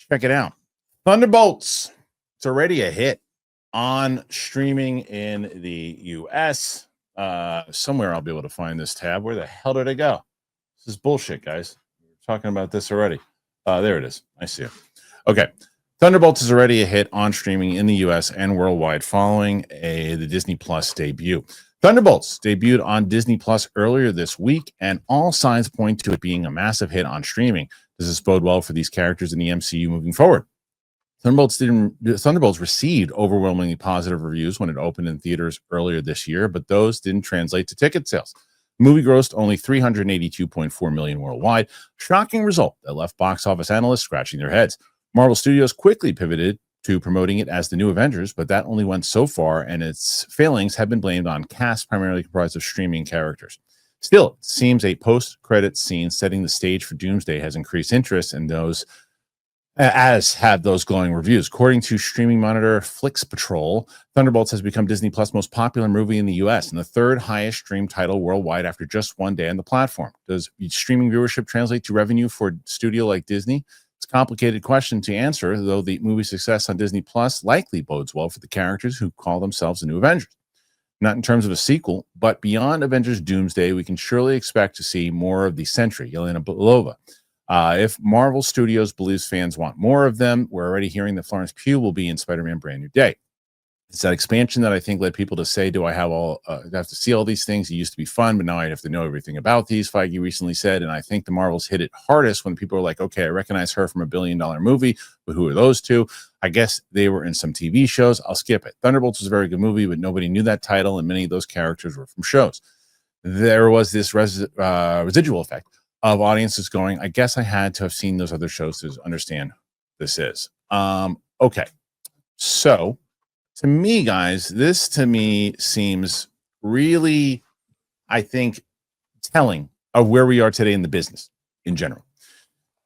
Check it out. Thunderbolts. It's already a hit on streaming in the US. Somewhere I'll be able to find this tab. Where the hell did it go? This is bullshit, guys. We were talking about this already. There it is. I see it. Okay. Thunderbolts is already a hit on streaming in the US and worldwide following the Disney Plus debut. Thunderbolts debuted on Disney Plus earlier this week, and all signs point to it being a massive hit on streaming. Does this bode well for these characters in the MCU moving forward? Thunderbolts received overwhelmingly positive reviews when it opened in theaters earlier this year, but those didn't translate to ticket sales. The movie grossed only $382.4 million worldwide. Shocking result that left box office analysts scratching their heads. Marvel Studios quickly pivoted to promoting it as the new Avengers, but that only went so far, and its failings have been blamed on cast primarily comprised of streaming characters. Still, it seems a post-credit scene setting the stage for Doomsday has increased interest in those, as have those glowing reviews. According to streaming monitor Flix Patrol, Thunderbolts has become Disney Plus' most popular movie in the US and the third highest streamed title worldwide after just one day on the platform. Does streaming viewership translate to revenue for a studio like Disney? It's a complicated question to answer, though the movie's success on Disney Plus likely bodes well for the characters who call themselves the new Avengers. Not in terms of a sequel, but beyond Avengers Doomsday, we can surely expect to see more of the Sentry, Yelena Belova. If Marvel Studios believes fans want more of them, we're already hearing that Florence Pugh will be in Spider-Man Brand New Day. It's that expansion that I think led people to say, do I have to see all these things? It used to be fun, but now I have to know everything about these, Feige recently said. And I think the Marvels hit it hardest when people are like, okay, I recognize her from a $1 billion movie, but who are those two? I guess they were in some TV shows. I'll skip it. Thunderbolts was a very good movie, but nobody knew that title, and many of those characters were from shows. There was this residual effect of audiences going, I guess I had to have seen those other shows to understand this is. Okay. So to me, guys, this to me seems really, I think, telling of where we are today in the business in general.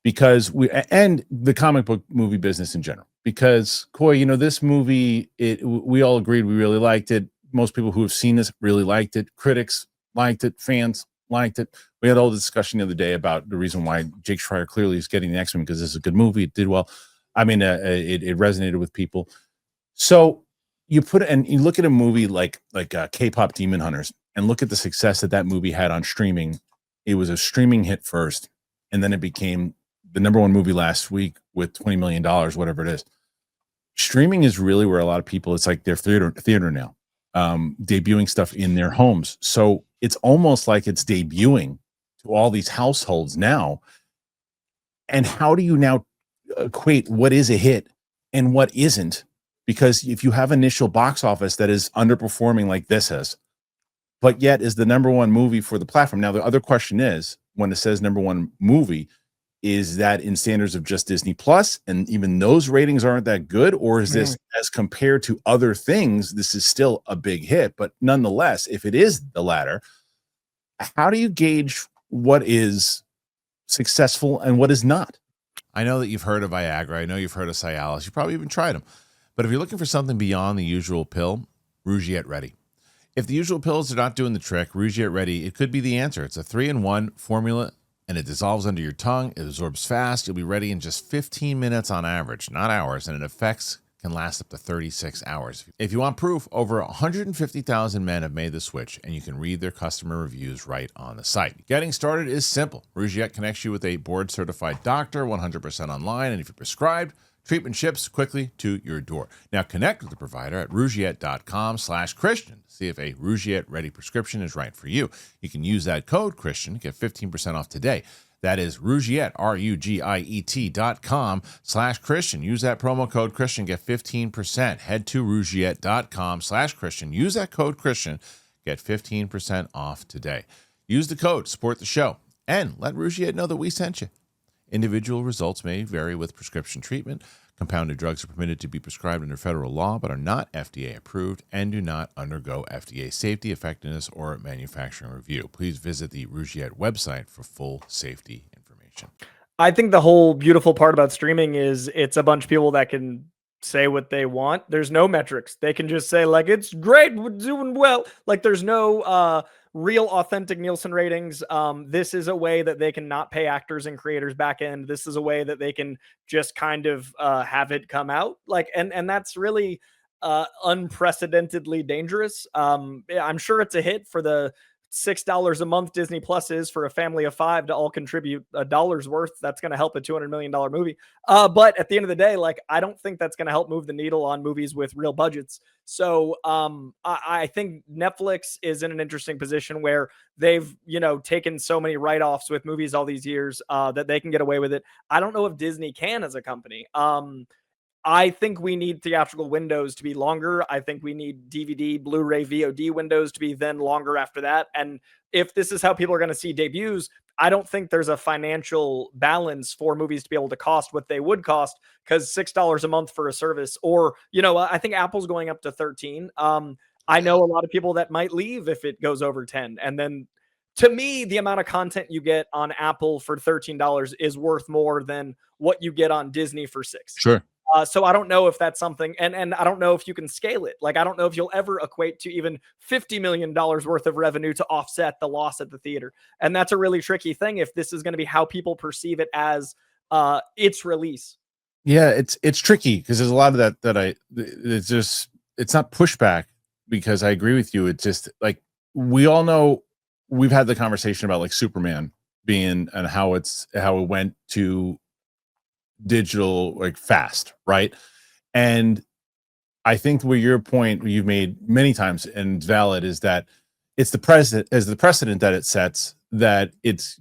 Because and the comic book movie business in general. Because, Coy, this movie, we all agreed we really liked it. Most people who have seen this really liked it. Critics liked it. Fans liked it. We had all the discussion the other day about the reason why Jake Schreier clearly is getting the X-Men, because this is a good movie. It did well. I mean, it resonated with people. So you look at a movie like K-pop Demon Hunters and look at the success that movie had on streaming. It was a streaming hit first, and then it became the number one movie last week with $20 million, whatever it is. Streaming is really where a lot of people, it's like their theater now, debuting stuff in their homes. So it's almost like it's debuting to all these households now. And how do you now equate what is a hit and what isn't? Because if you have initial box office that is underperforming like this is, but yet is the number one movie for the platform. Now, the other question is, when it says number one movie, is that in standards of just Disney Plus, and even those ratings aren't that good? Or is this, as compared to other things, this is still a big hit? But nonetheless, if it is the latter, how do you gauge what is successful and what is not? I know that you've heard of Viagra. I know you've heard of Cialis. You probably even tried them. But if you're looking for something beyond the usual pill, Rugiet Ready. If the usual pills are not doing the trick, Rugiet Ready, it could be the answer. It's a 3-in-1 formula, and it dissolves under your tongue. It absorbs fast. You'll be ready in just 15 minutes on average, not hours, and it effects can last up to 36 hours. If you want proof, over 150,000 men have made the switch, and you can read their customer reviews right on the site. Getting started is simple. Rugiet connects you with a board-certified doctor, 100% online, and if you're prescribed, treatment ships quickly to your door. Now connect with the provider at Rugiet.com/Kristian to see if a Rugiet Ready prescription is right for you. You can use that code Kristian to get 15% off today. That is Rugiet, Rugiet.com/Kristian. Use that promo code Kristian, get 15%. Head to Rugiet.com/Kristian. Use that code Kristian, get 15% off today. Use the code, support the show, and let Rugiet know that we sent you. Individual results may vary with prescription treatment. Compounded drugs are permitted to be prescribed under federal law, but are not FDA approved and do not undergo FDA safety, effectiveness, or manufacturing review. Please visit the Rugiet website for full safety information. I think the whole beautiful part about streaming is it's a bunch of people that can say what they want. There's no metrics. They can just say, like, it's great, we're doing well. Like, there's no real authentic Nielsen ratings. This is a way that they can not pay actors and creators back end. This is a way that they can just kind of have it come out like, and that's really unprecedentedly dangerous. I'm sure it's a hit for the $6 a month Disney Plus is for a family of 5 to all contribute $1 worth. That's going to help a $200 million movie. But at the end of the day, like, I don't think that's going to help move the needle on movies with real budgets. So I think Netflix is in an interesting position where they've, taken so many write-offs with movies all these years that they can get away with it. I don't know if Disney can as a company. I think we need theatrical windows to be longer. I think we need DVD, Blu-ray, VOD windows to be then longer after that. And if this is how people are going to see debuts, I don't think there's a financial balance for movies to be able to cost what they would cost, because $6 a month for a service, or, I think Apple's going up to 13. I know a lot of people that might leave if it goes over 10. And then to me, the amount of content you get on Apple for $13 is worth more than what you get on Disney for 6. Sure. So I don't know if that's something, and I don't know if you can scale it. Like, I don't know if you'll ever equate to even $50 million worth of revenue to offset the loss at the theater. And that's a really tricky thing if this is going to be how people perceive it as its release. Yeah, it's tricky because there's a lot of it's not pushback, because I agree with you. It's just like, we all know, we've had the conversation about like Superman being, and how it went to digital like fast, right? And I think where your point you've made many times and valid is that it's the precedent that it sets, that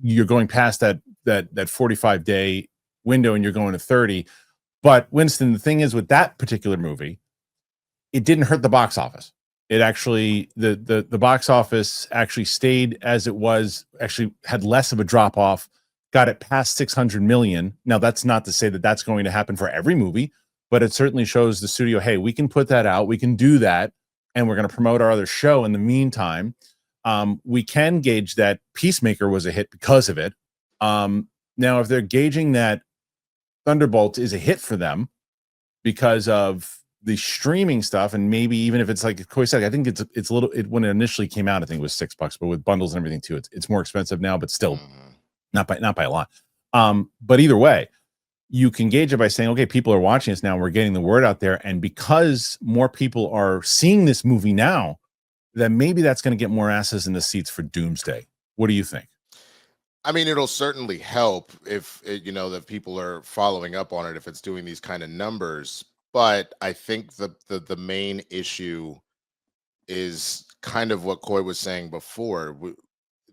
you're going past that 45-day window and you're going to 30. But Winston, the thing is with that particular movie, it didn't hurt the box office. It actually, the box office actually stayed as it was, actually had less of a drop off, got it past 600 million. Now, that's not to say that that's going to happen for every movie, but it certainly shows the studio, hey, we can put that out, we can do that, and we're going to promote our other show in the meantime. We can gauge that Peacemaker was a hit because of it. Now, if they're gauging that Thunderbolts is a hit for them because of the streaming stuff, and maybe even if it's like Coy said, I think it's a little, when it initially came out, I think it was $6, but with bundles and everything too, it's more expensive now, but still not by a lot. But either way, you can gauge it by saying, okay, people are watching us now, we're getting the word out there, and because more people are seeing this movie now, then maybe that's going to get more asses in the seats for Doomsday. What do you think? I mean, it'll certainly help if that people are following up on it, if it's doing these kind of numbers. But I think the main issue is kind of what Coy was saying before.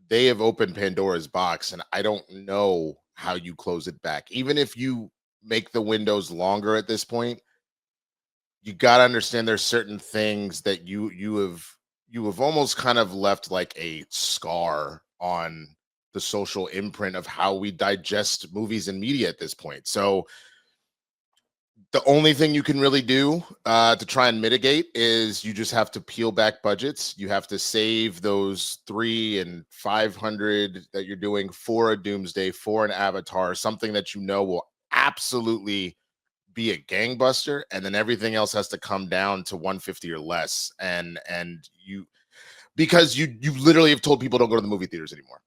They have opened Pandora's box, and I don't know how you close it back. Even if you make the windows longer at this point, you got to understand there's certain things that you have almost kind of left like a scar on the social imprint of how we digest movies and media at this point. So the only thing you can really do to try and mitigate is you just have to peel back budgets. You have to save those 300 and 500 that you're doing for a Doomsday, for an Avatar, something that will absolutely be a gangbuster, and then everything else has to come down to 150 or less. And because you literally have told people don't go to the movie theaters anymore.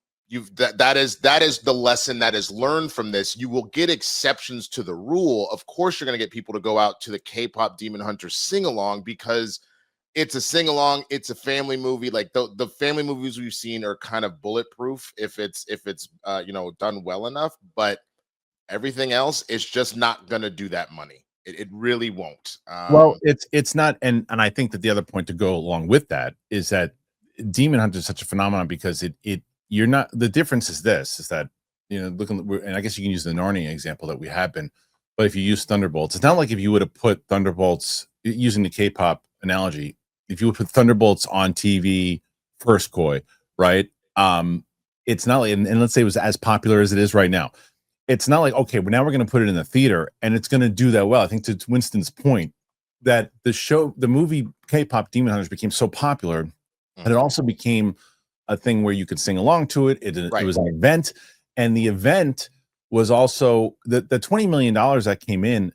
That is the lesson that is learned from this. You will get exceptions to the rule. Of course, you're going to get people to go out to the K-pop Demon Hunter sing-along because it's a sing-along. It's a family movie. Like the family movies we've seen are kind of bulletproof if it's done well enough. But everything else is just not going to do that money. It really won't. Well, it's not, and I think that the other point to go along with that is that Demon Hunter is such a phenomenon because you're not, the difference is that and I guess you can use the Narnia example that we have been, but if you use Thunderbolts, it's not like if you would have put Thunderbolts, using the K-pop analogy, if you would put Thunderbolts on TV first, Coy, right? It's not like, and let's say it was as popular as it is right now. It's not like, okay, well, now we're going to put it in the theater and it's going to do that well. I think to Winston's point that the movie K-pop Demon Hunters became so popular that it also became a thing where you could sing along to it. It was an event, and the event was also the $20 million that came in.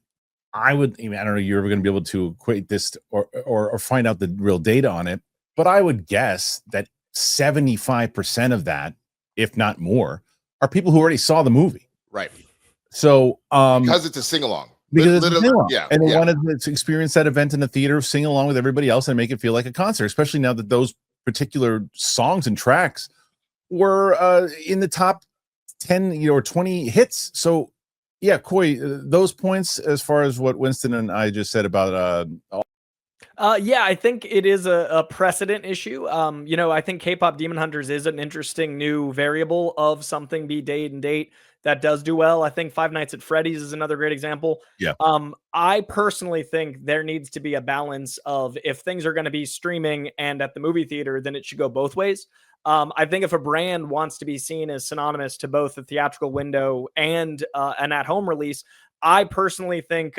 I don't know, you're ever going to be able to equate this or find out the real data on it, but I would guess that 75% of that, if not more, are people who already saw the movie. Right. So because it's a sing-along. Because it's Literally, and they wanted to experience that event in the theater, sing along with everybody else, and make it feel like a concert. Especially now that those particular songs and tracks were in the top 10, or 20 hits. So, yeah, Coy, those points as far as what Winston and I just said about yeah, I think it is a precedent issue. I think K-pop Demon Hunters is an interesting new variable of something be date and date that does do well. I think Five Nights at Freddy's is another great example. Yeah. I personally think there needs to be a balance of, if things are going to be streaming and at the movie theater, then it should go both ways. I think if a brand wants to be seen as synonymous to both the theatrical window and an at-home release, I personally think,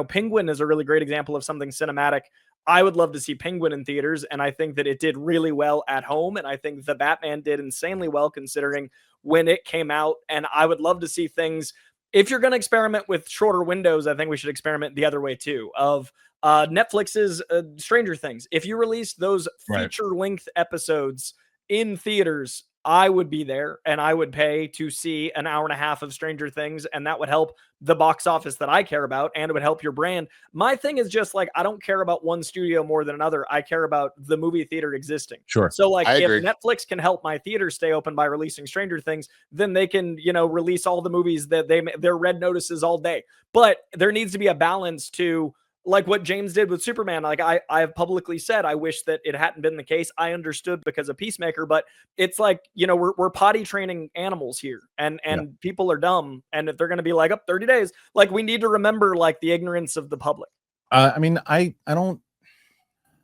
Penguin is a really great example of something cinematic. I would love to see Penguin in theaters, and I think that it did really well at home, and I think The Batman did insanely well considering when it came out, and I would love to see things. If you're going to experiment with shorter windows, I think we should experiment the other way too, of Netflix's Stranger Things. If you release those feature-length episodes in theaters, I would be there and I would pay to see an hour and a half of Stranger Things, and that would help the box office that I care about, and it would help your brand. My thing is just like, I don't care about one studio more than another. I care about the movie theater existing. Sure. So like, if agree. Netflix can help my theater stay open by releasing Stranger Things, then they can, release all the movies that their red notices all day. But there needs to be a balance to, like what James did with Superman. Like I have publicly said, I wish that it hadn't been the case. I understood because of Peacemaker, but it's like, we're potty training animals here, and people are dumb. And if they're going to be like up 30 days, like, we need to remember like the ignorance of the public. I mean, I don't,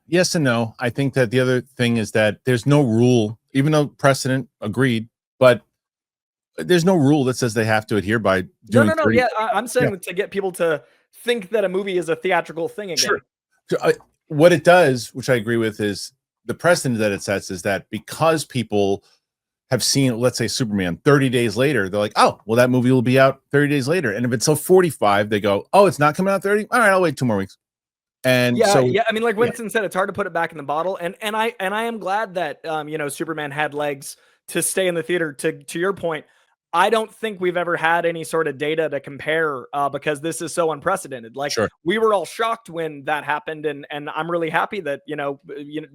yes and no. I think that the other thing is that there's no rule, even though precedent agreed, but there's no rule that says they have to adhere by doing No. Yeah. I'm saying to get people to think that a movie is a theatrical thing again. Sure. So, what it does, which I agree with, is the precedent that it sets is that because people have seen, let's say, Superman 30 days later, they're like, oh, well, that movie will be out 30 days later. And if it's so 45, they go, oh, it's not coming out 30. All right, I'll wait 2 more weeks. And yeah, so, I mean, like Winston said, it's hard to put it back in the bottle. And I am glad that Superman had legs to stay in the theater. To your point, I don't think we've ever had any sort of data to compare because this is so unprecedented. Like, we were all shocked when that happened, and I'm really happy that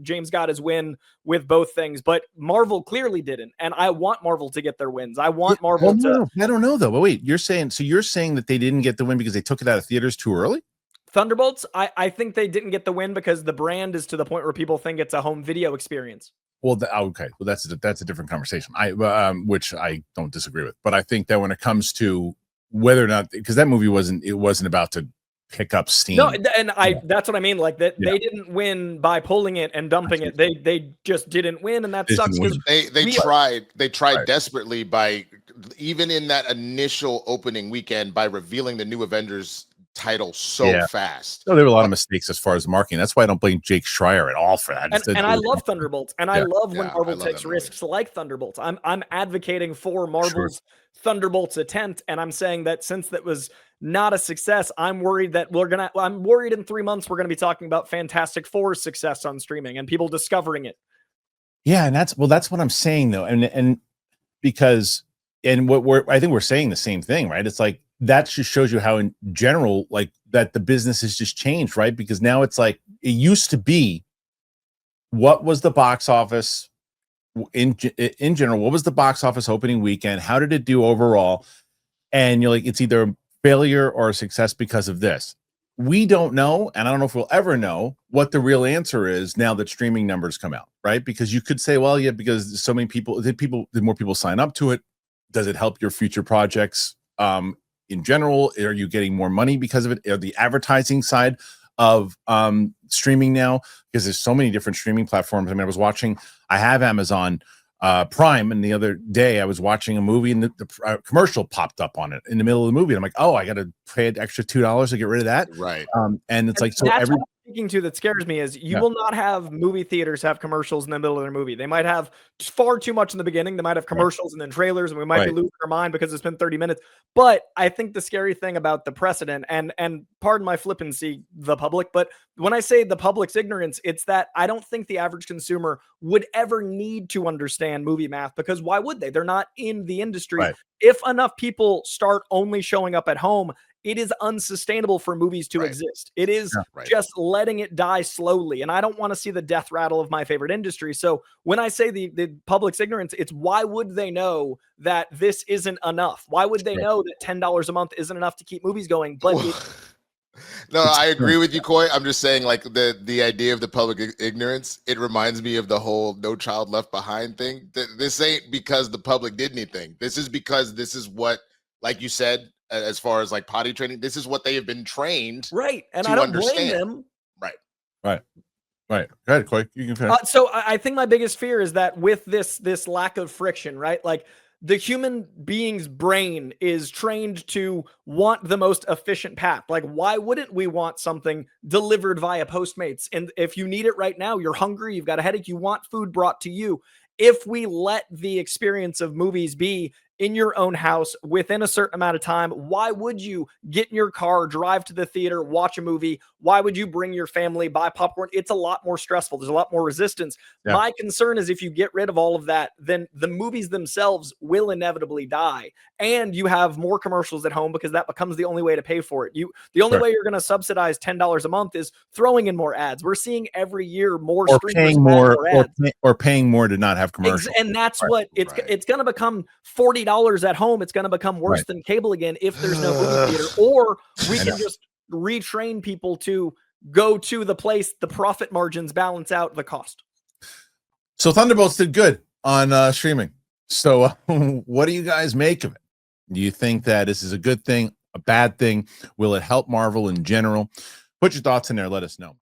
James got his win with both things, but Marvel clearly didn't, and I want Marvel to get their wins. I want Marvel to. I don't know though. But wait, you're saying that they didn't get the win because they took it out of theaters too early? Thunderbolts, I think they didn't get the win because the brand is to the point where people think it's a home video experience. Well, okay. Well, that's a different conversation. Which I don't disagree with. But I think that when it comes to whether or not, because that movie wasn't about to pick up steam. No, and that's what I mean. Like that, they didn't win by pulling it and dumping it. They just didn't win, and that sucks. They tried desperately by, even in that initial opening weekend, by revealing the new Avengers title so fast. No, there were a lot of mistakes as far as marketing. That's why I don't blame Jake Schreier at all for that. And I love Thunderbolts, and I love when Marvel takes risks like Thunderbolts. I'm advocating for Marvel's Thunderbolts attempt, and I'm saying that since that was not a success, I'm worried that I'm worried in 3 months we're gonna be talking about Fantastic Four's success on streaming and people discovering it. Yeah, and that's what I'm saying though, and because I think we're saying the same thing, right? It's like, that just shows you how in general, like, that the business has just changed, right? Because now it's like, it used to be, what was the box office in general? What was the box office opening weekend? How did it do overall? And you're like, it's either a failure or a success because of this. We don't know, and I don't know if we'll ever know what the real answer is now that streaming numbers come out, right? Because you could say, well, yeah, because so many people, did more people sign up to it? Does it help your future projects? In general, are you getting more money because of it? Are the advertising side of streaming now? Because there's so many different streaming platforms. I mean, I have Amazon Prime, and the other day I was watching a movie, and the commercial popped up on it in the middle of the movie. And I'm like, oh, I got to pay an extra $2 to get rid of that. Right. And it's like, so speaking to that scares me is you Yeah. will not have movie theaters have commercials in the middle of their movie. They might have far too much in the beginning. They might have commercials and then trailers, and we might be Right. losing our mind because it's been 30 minutes. But I think the scary thing about the precedent, and pardon my flippancy, the public, but when I say the public's ignorance, it's that I don't think the average consumer would ever need to understand movie math, because why would they? They're not in the industry. Right. If enough people start only showing up at home, it is unsustainable for movies to Right. exist. It is Right. just letting it die slowly. And I don't want to see the death rattle of my favorite industry. So when I say the public's ignorance, it's why would they know that this isn't enough? Why would they Sure. know that $10 a month isn't enough to keep movies going? But No, I agree with you, Coy. I'm just saying, like, the idea of the public ignorance, it reminds me of the whole No Child Left Behind thing. This ain't because the public did anything. This is because this is what, like you said, as far as like potty training, this is what they have been trained. right. And to I don't understand. blame them. Right. Go ahead, Coy. You can finish. So I think my biggest fear is that with this lack of friction, right? Like the human being's brain is trained to want the most efficient path. Like, why wouldn't we want something delivered via Postmates? And if you need it right now, you're hungry, you've got a headache, you want food brought to you. If we let the experience of movies be in your own house within a certain amount of time, why would you get in your car, drive to the theater, watch a movie? Why would you bring your family, buy popcorn? It's a lot more stressful. There's a lot more resistance. Yeah. My concern is if you get rid of all of that, then the movies themselves will inevitably die. And you have more commercials at home because that becomes the only way to pay for it. The only Sure. way you're going to subsidize $10 a month is throwing in more ads. We're seeing every year more Or streamers paying add more, ads. or paying more to not have commercials. And that's Right. what it's Right. it's going to become $40 at home. It's going to become worse Right. than cable again if there's no movie theater, or we I can know. just retrain people to go to the place the profit margins balance out the cost. So Thunderbolts did good on streaming. So what do you guys make of it? Do you think that this is a good thing, a bad thing? Will it help Marvel in general? Put your thoughts in there. Let us know.